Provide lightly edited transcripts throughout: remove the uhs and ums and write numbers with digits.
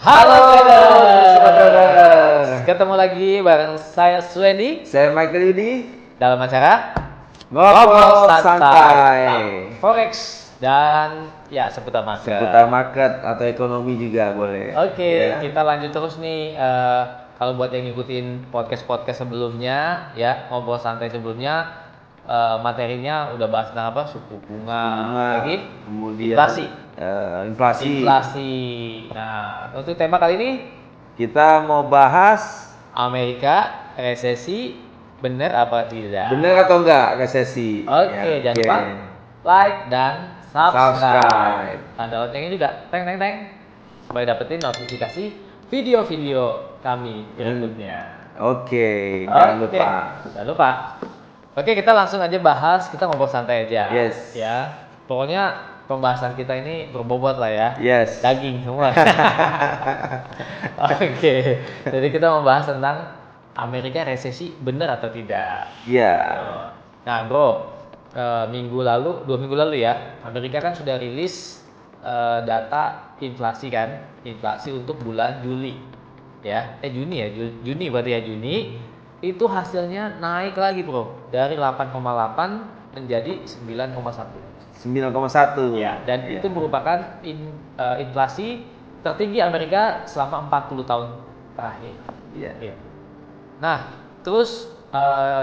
Halo Sobat Traders. ketemu lagi bareng saya Swendi Saya Michael Yudi. dalam acara Ngobrol santai. Forex dan ya seputar market. Seputar market atau ekonomi juga boleh. Oke, Ya. kita lanjut terus nih. Kalau buat yang ngikutin podcast sebelumnya, ya ngobrol santai sebelumnya, materinya udah bahas tentang apa? Suku bunga, lagi Kemudian inflasi. inflasi. Nah, untuk tema kali ini Kita mau bahas Amerika resesi benar apa tidak? benar atau enggak resesi. Oke, jangan lupa like dan subscribe. Tanda loncengnya juga, teng supaya dapetin notifikasi video-video kami berikutnya. Oke, jangan lupa. Jangan lupa. Oke, kita langsung aja bahas. Kita ngobrol santai aja. Yes. Ya, pokoknya pembahasan kita ini berbobot lah ya. Yes. Daging semua. Oke, jadi kita membahas tentang Amerika resesi benar atau tidak. Iya. Nah, bro, dua minggu lalu ya, Amerika kan sudah rilis data inflasi kan, inflasi untuk bulan Juli, ya, Juni ya, Juni berarti ya Juni, itu hasilnya naik lagi bro, dari 8,8 menjadi 9,1. 9,1. Ya, dan itu merupakan inflasi tertinggi Amerika selama 40 tahun terakhir. Iya. Ya. Nah, terus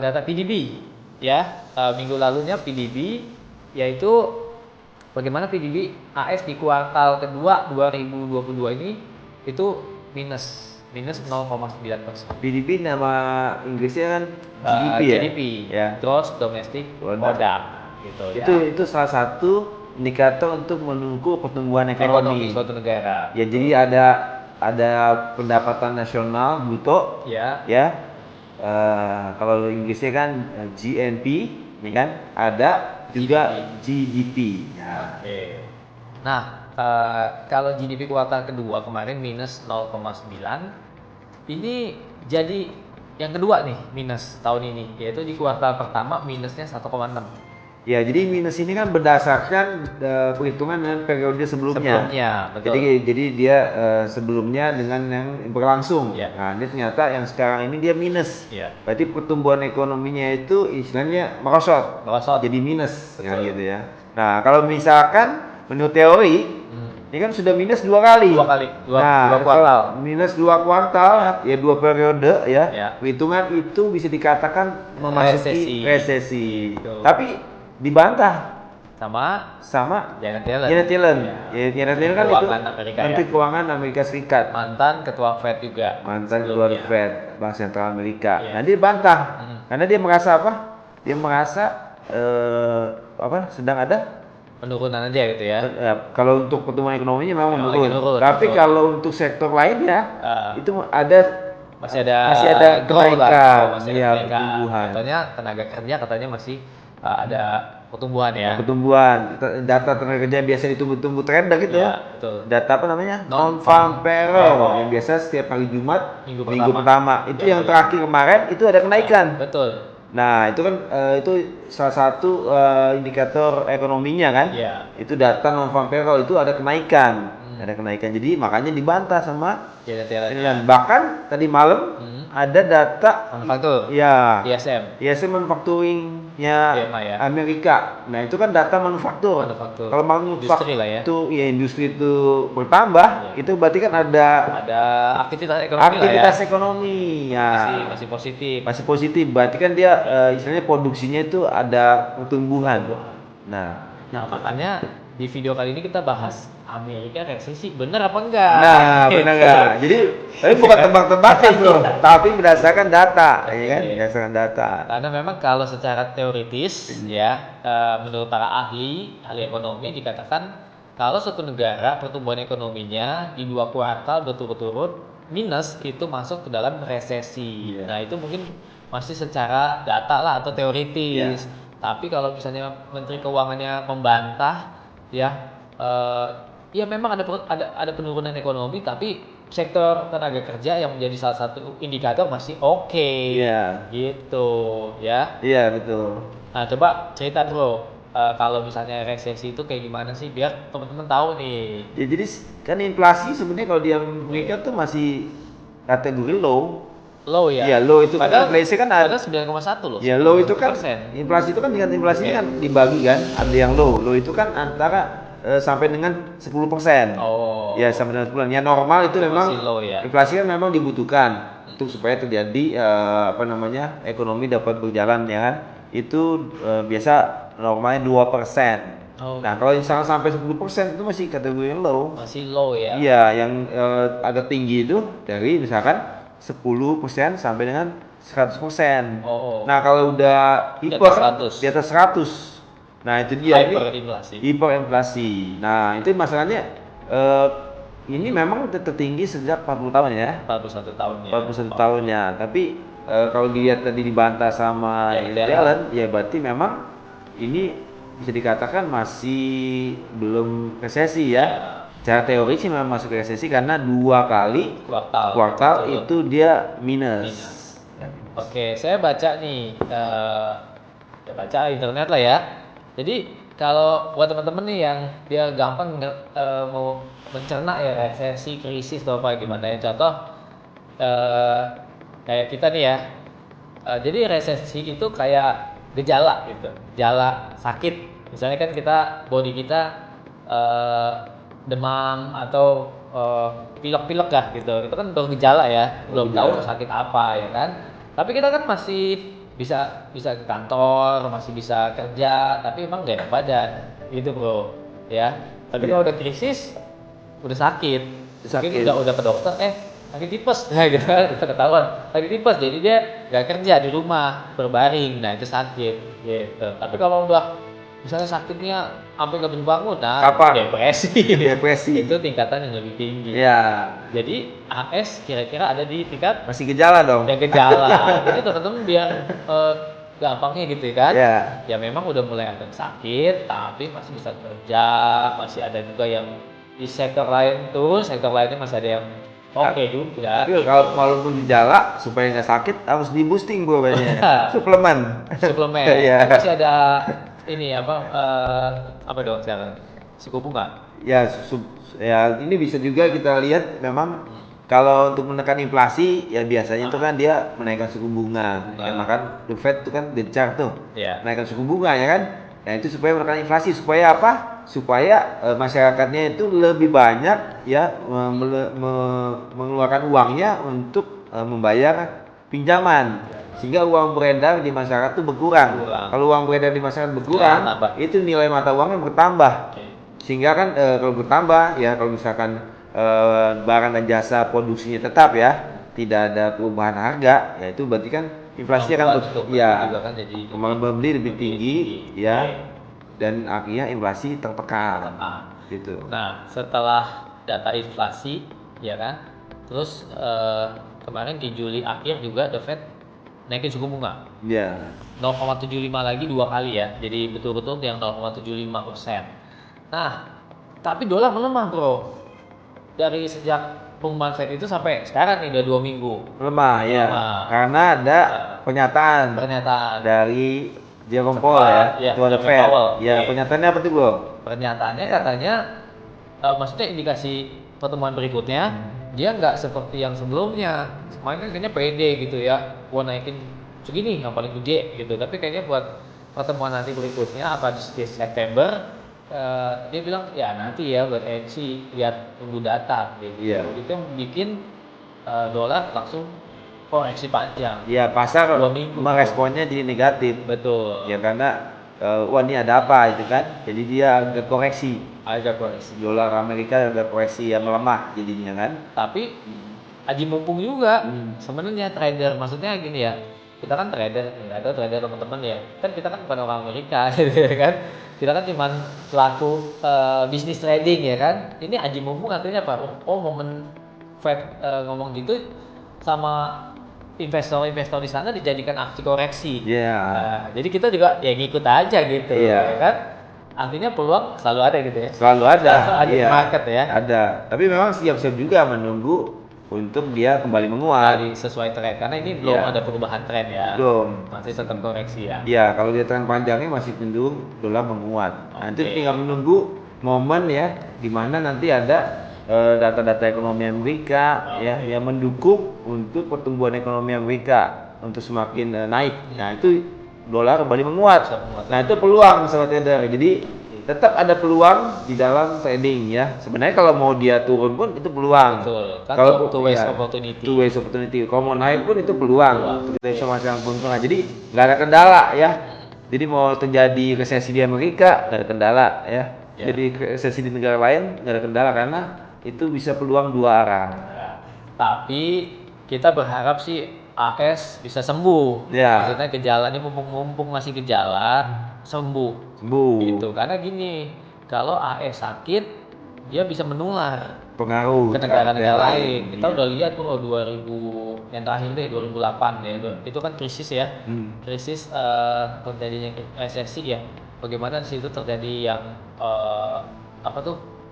data PDB ya, minggu lalunya PDB yaitu bagaimana PDB AS di kuartal kedua 2022 ini itu minus 0,9%. PDB nama Inggrisnya kan GDP ya. GDP, Ya. Gross Domestic Product, gitu. Itu salah satu indikator untuk mengukur pertumbuhan ekonomi suatu negara. ya. Jadi ada pendapatan nasional bruto Ya. kalau Inggrisnya kan GNP ya kan, ada juga GDP ya. Oke. Nah, kalau GDP kuartal kedua kemarin minus 0,9, ini jadi yang kedua nih minus tahun ini, yaitu di kuartal pertama minusnya 1,6. Ya, jadi minus ini kan berdasarkan perhitungan dengan periode sebelumnya. Betul. Jadi dia sebelumnya dengan yang berlangsung. Ya. Nah, ini ternyata yang sekarang ini dia minus. Ya. Berarti pertumbuhan ekonominya itu istilahnya merosot. Jadi minus. Ya, gitu ya. Nah, kalau misalkan menurut teori, ini kan sudah minus dua kali. Dua kuartal. Minus 2 kuartal, ya 2 periode ya. Ya. Perhitungan itu bisa dikatakan memasuki resesi. Tapi dibantah sama Janet Janet Yellen. Ya. Janet Yellen kan itu Menteri Keuangan Amerika Serikat. Mantan Ketua Fed juga. Mantan Ketua Fed, Bank Sentral Amerika. Ya. Nah, dia bantah. Karena dia merasa apa? Dia merasa sedang ada penurunan aja gitu ya. Kalau untuk pertumbuhan ekonominya memang menurun. Tapi betul. kalau untuk sektor lainnya itu masih ada kenaikan. pertumbuhan. Contohnya tenaga kerja katanya masih ada pertumbuhan ya. Pertumbuhan. Data tenaga kerja yang biasa ditunggu-tunggu trader gitu. Ya, betul. Data apa namanya? Non-farm payroll yang biasa setiap hari Jumat minggu pertama. Itu yang terakhir kemarin itu ada kenaikan. Betul. Nah, itu kan itu salah satu indikator ekonominya kan. Iya. Itu data non-farm payroll itu ada kenaikan. Ada kenaikan. Jadi makanya dibantah sama Janet dan Yellen. bahkan tadi malam ada data manufaktur. Ya. ISM manufacturingnya PMI ya. Amerika. Nah, itu kan data manufaktur. Industri Kalau manufaktur lah ya. industri itu bertambah, itu berarti kan ada aktivitas ekonomi. Ya. Masih positif. Masih positif. Berarti kan dia istilahnya produksinya itu ada pertumbuhan. Nah, makanya di video kali ini kita bahas Amerika resesi bener apa enggak? Nah, benar enggak? Jadi, tapi bukan tebak-tebakan bro, tapi berdasarkan data, ya kan? Berdasarkan data. Karena memang kalau secara teoritis, ya, menurut para ahli ekonomi dikatakan kalau suatu negara pertumbuhan ekonominya di 2 kuartal berturut-turut minus itu masuk ke dalam resesi. Nah, itu mungkin masih secara data lah atau teoritis. Tapi kalau misalnya Menteri Keuangannya membantah, ya. Ya memang ada penurunan ekonomi, tapi sektor tenaga kerja yang menjadi salah satu indikator masih oke. Iya. Gitu ya. Iya, betul. Nah, coba cerita bro, kalau misalnya resesi itu kayak gimana sih biar teman-teman tahu nih. Ya jadi kan inflasi sebenarnya kalau di Amerika tuh masih kategori low. Low ya. Iya, low itu kan Padahal inflasi kan ada. padahal 9,1 loh. Ya low itu kan 9,1%. inflasi itu kan tingkat inflasi Oke. kan dibagi kan, ada yang low. Low itu kan antara sampai dengan 10%. Oh. Ya sampai dengan 10%. Ya normal itu memang Masih low ya. inflasi kan memang dibutuhkan untuk supaya terjadi ekonomi dapat berjalan ya kan. Itu biasa normalnya 2%. Oh. Nah, kalau misalnya sampai 10% itu masih kategori low. Masih low ya. Iya, yang agak tinggi itu dari misalkan 10% sampai dengan 100%. Oh. Nah, kalau udah Di hyper atas 100. di atas 100. Nah, itu dia Hyperinflasi. hiperinflasi. Nah, itu masalahnya ini memang tertinggi sejak 40 tahun ya. 41 tahun ya. 41 tahun ya. Tapi kalau dilihat tadi dibantah sama Yellen, ya berarti memang ini bisa dikatakan masih belum resesi ya. Secara teori sih memang masuk resesi karena 2 kali kuartal Betul. itu dia minus. Oke, saya baca nih, saya baca internet lah ya. Jadi kalau buat teman-teman nih yang dia gampang mau mencerna ya resesi, krisis atau apa gimana ya, contoh kayak kita nih ya. Jadi resesi itu kayak gejala gitu, gejala sakit. Misalnya kan body kita demam atau pilek-pilek lah gitu. Itu kan baru gejala ya, belum tahu sakit apa ya kan. Tapi kita kan masih bisa ke kantor, masih bisa kerja, tapi emang gak enak badan gitu bro ya. Tapi kalau udah krisis, udah sakit. Mungkin udah ke dokter, sakit tipes, nah gitu kan, udah ketahuan sakit tipes, jadi dia gak kerja di rumah, berbaring, nah itu sakit gitu. Tapi kalau udah misalnya sakitnya sampai gak bisa bangun, nah depresi. Itu tingkatan yang lebih tinggi. Ya. Jadi AS kira-kira ada di tingkat Masih gejala dong. yang gejala. Jadi teman-teman biar gampangnya gitu kan. Ya memang udah mulai ada sakit, tapi masih bisa kerja, masih ada juga yang di sektor lain tuh, sektor lainnya masih ada yang oke juga. Tapi kalau walaupun gejala supaya nggak sakit harus di boosting bro kayaknya. Suplemen. Iya. Masih ada ini apa dong sekarang? Suku bunga. Ya, ini bisa juga kita lihat memang kalau untuk menekan inflasi ya biasanya itu kan dia menaikkan suku bunga. Ya, makan The Fed itu kan gencar tuh. Menaikkan suku bunga ya kan. Nah, itu supaya menekan inflasi, supaya apa? Supaya masyarakatnya itu lebih banyak ya mengeluarkan uangnya untuk membayar pinjaman, sehingga uang beredar di masyarakat itu berkurang. Kalau uang beredar di masyarakat berkurang, itu nilai mata uangnya bertambah. Sehingga kan kalau bertambah ya, kalau misalkan barang dan jasa produksinya tetap ya, tidak ada perubahan harga, ya itu berarti kan inflasi akan kemampuan membeli lebih tinggi ya, dan akhirnya inflasi tertekan gitu. Nah, setelah data inflasi ya kan, terus kemarin di Juli akhir juga The Fed naikin suku bunga. 0,75 lagi 2 kali ya, jadi betul-betul yang 0,75%. Nah, tapi dolar melemah bro, dari sejak pengumuman Fed itu sampai sekarang nih udah 2 minggu. Melemah ya, karena ada pernyataan dari Jerome Powell ya, Tuan Fed. Ya, pernyataannya apa tuh bro? Pernyataannya katanya, maksudnya indikasi pertemuan berikutnya dia nggak seperti yang sebelumnya. Kemarin kan kayaknya pede gitu ya, gua naikin segini yang paling gede gitu. Tapi kayaknya buat pertemuan nanti berikutnya apa di September, dia bilang ya nanti ya buat NC lihat tunggu data gitu. Itu yang bikin dolar langsung koreksi panjang. Iya, pasar 2 minggu meresponnya jadi negatif. Betul. Ya karena wah ini ada apa itu kan. Jadi dia agak koreksi. Dolar Amerika agak koreksi yang melemah jadinya kan. Tapi aji mumpung juga sebenarnya trader, maksudnya gini ya. Kita kan trader teman-teman ya. Kan kita kan bukan orang Amerika gitu kan. Kita kan cuma pelaku bisnis trading ya kan. Ini aji mumpung artinya apa? Oh, momen Fed ngomong gitu sama investor-investor di sana dijadikan aksi koreksi. Jadi kita juga ya ngikut aja gitu, ya kan? Artinya peluang selalu ada gitu ya. Selalu ada. Market ya. Ada. Tapi memang siap-siap juga menunggu untuk dia kembali menguat. Sesuai tren, karena ini belum ada perubahan tren ya. Belum. Masih tetap koreksi ya. Iya, kalau dia tren panjangnya masih cenderung dolar menguat. Nanti tinggal menunggu momen ya, di mana nanti ada data-data ekonomi Amerika ya yang mendukung untuk pertumbuhan ekonomi Amerika untuk semakin naik. Nah, itu dolar kembali menguat. Nah, itu peluang sobat trader. Jadi tetap ada peluang di dalam trading ya. Sebenarnya kalau mau dia turun pun itu peluang. Betul. Kan Kalau two ways opportunity. Two ways opportunity. Kalau mau naik pun itu peluang. Kita bisa masang keuntungan. Jadi nggak ada kendala ya. Jadi mau terjadi resesi di Amerika nggak ada kendala ya. Jadi resesi di negara lain nggak ada kendala karena itu bisa peluang dua arah. Tapi kita berharap sih AS bisa sembuh. Ya. Maksudnya gejalanya mumpung masih gejala sembuh. Gitu. Karena gini, kalau AS sakit dia bisa menular pengaruh ke negara-negara lain. Kita udah lihat tuh 2000 yang terakhir deh 2008 ya. Itu kan krisis ya. Krisis terjadinya resesi ya. Bagaimana di situ terjadi yang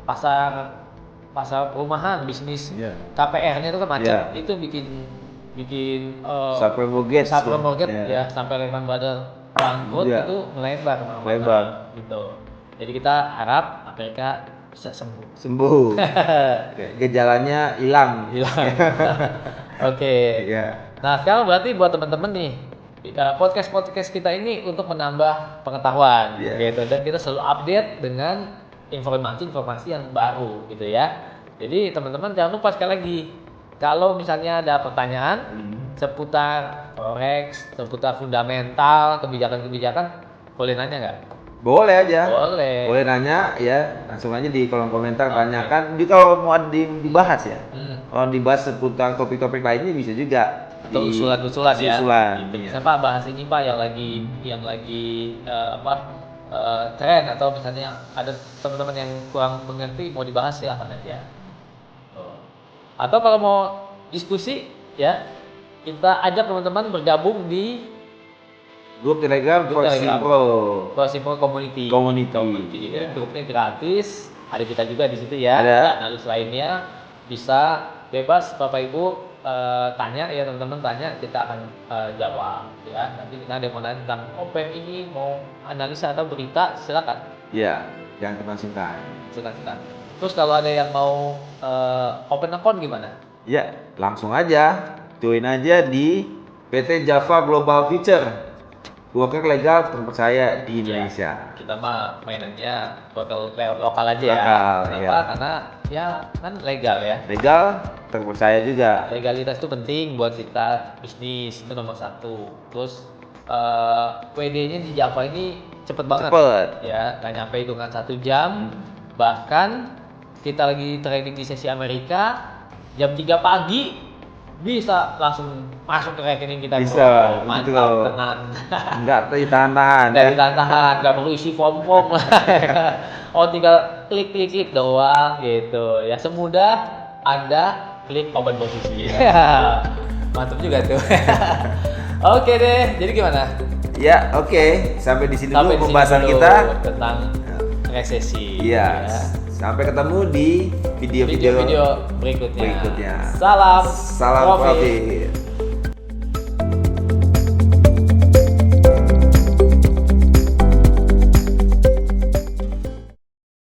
pasar perumahan, bisnis KPR-nya itu kan macet. Itu bikin subprime mortgage ya sampai Lehman Brothers bangkrut itu melebar gitu. Jadi kita harap Amerika bisa sembuh. Gejalanya hilang. Oke. Nah, sekarang berarti buat teman-teman nih podcast kita ini untuk menambah pengetahuan gitu, dan kita selalu update dengan informasi yang baru gitu ya. Jadi teman-teman jangan lupa sekali lagi, kalau misalnya ada pertanyaan seputar forex, seputar fundamental, kebijakan-kebijakan, boleh nanya nggak? Boleh aja. Boleh nanya ya, langsung aja di kolom komentar tanyakan. Jadi kalau mau dibahas ya, kalau dibahas seputar topik-topik lainnya bisa juga. Atau usulan ya. Gitu. Misalnya Pak bahas ini Pak yang lagi tren, atau misalnya ada teman-teman yang kurang mengerti mau dibahas ya apa nanti ya. Atau kalau mau diskusi ya, kita ajak teman-teman bergabung di grup Telegram Prosipro Community. Ini grupnya gratis, ada kita juga di situ ya. Ada. Analis lainnya bisa bebas Bapak Ibu tanya ya, teman-teman tanya, kita akan jawab ya. Nanti kita ada yang mau nanya tentang OPM ini, mau analisa atau berita, silakan. Iya, jangan sungkan. Terus kalau ada yang mau open account gimana? Ya, langsung aja join aja di PT Java Global Future. Broker legal terpercaya di Indonesia. Kita mah mainannya lokal aja ya. Kenapa? Karena ya kan legal ya. Legal, terpercaya juga. Legalitas itu penting buat kita bisnis, itu nomor satu. Terus WD-nya di Java ini cepet banget. Ya, nggak nyampe hitungan 1 jam. Bahkan kita lagi trading di sesi Amerika, jam 3 pagi bisa langsung masuk ke rekening kita. Bisa, mantap, tenang. Nggak ditahan-tahan. Nggak perlu isi form lah. Oh, tinggal klik doang gitu. Ya semudah Anda klik open posisi. Mantap juga tuh. Oke deh, jadi gimana? Ya, oke. Sampai di sini dulu pembahasan kita tentang resesi. Iya. Ya. Sampai ketemu di video berikutnya. Salam profit.